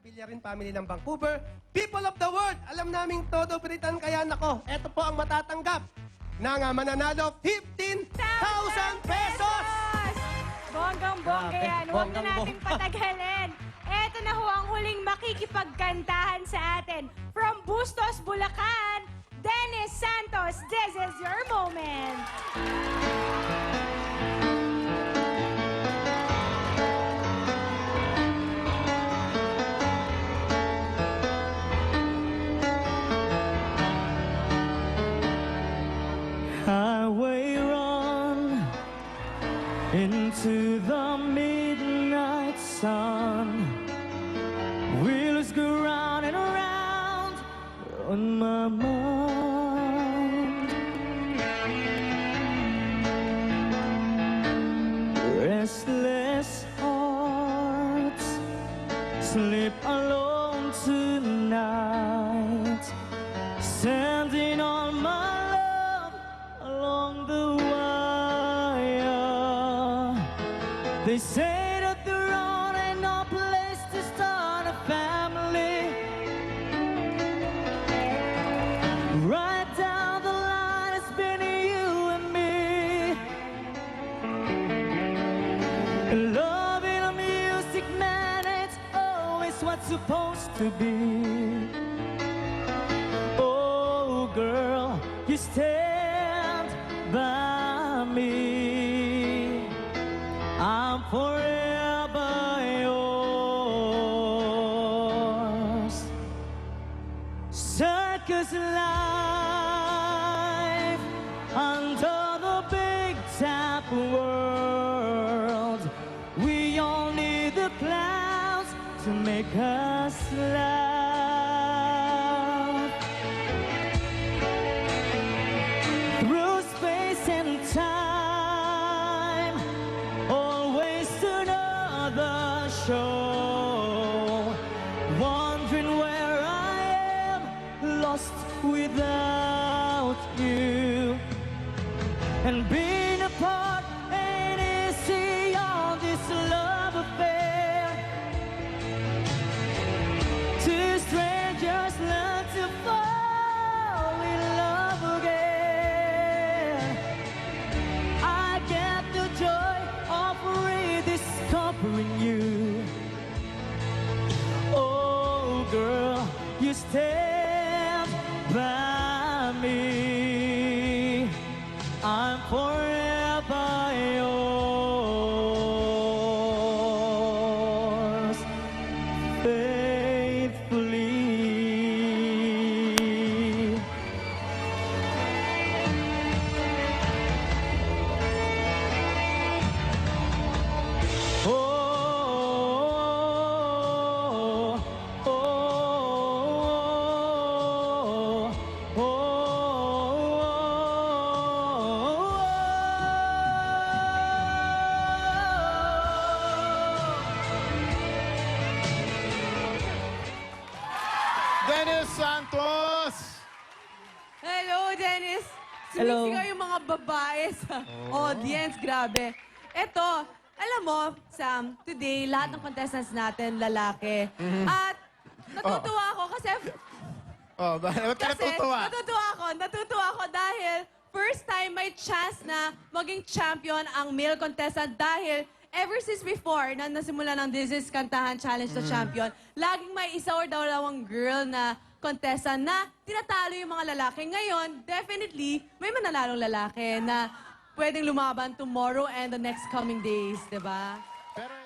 Pillarin family ng Vancouver, people of the world, alam naming todo Britain kaya nako, eto po ang matatanggap ng mananalo 15,000 pesos! Bonggang-bongga yan. Huwag na nating patagalin. Eto na ho ang huling makikipagkantahan sa atin. From Bustos, Bulacan, Dennis Santos, this is your moment. Highway run into the midnight sun. Wheels go round and around on my mind. Restless hearts sleep alone tonight, sending all my along the wire. They say that the road ain't no place to start a family. Right down the line, it's been you and me. Loving a music, man, it's always what's supposed to be. Oh, girl, you stand by me, I'm forever yours. Circus life under the big top world. We all need the clouds to make us laugh. Through space and time, always another show. Wondering where I am, lost without you. And being apart ain't easy on this love affair. Two strangers learn to fall in love again. I get the joy of rediscovering you. Oh, girl, you stand by me, I'm forever yours, faithfully. Oh, oh, oh, Dennis Santos! Hello, Dennis. Hello. Sumisigaw yung mga babae sa audience. Grabe. Eto, alam mo, Sam, today, lahat ng contestants natin, lalaki. At natutuwa ako kasi... Oh, ba't ka natutuwa? Natutuwa ako dahil first time may chance na maging champion ang male contestant dahil ever since before na nasimula ng This Is Kantahan Challenge to Champion, laging may isa or dalawang girl na contestant na tinatalo yung mga lalaki. Ngayon, definitely, may manalalong lalaki na pwedeng lumaban tomorrow and the next coming days, di ba? Pero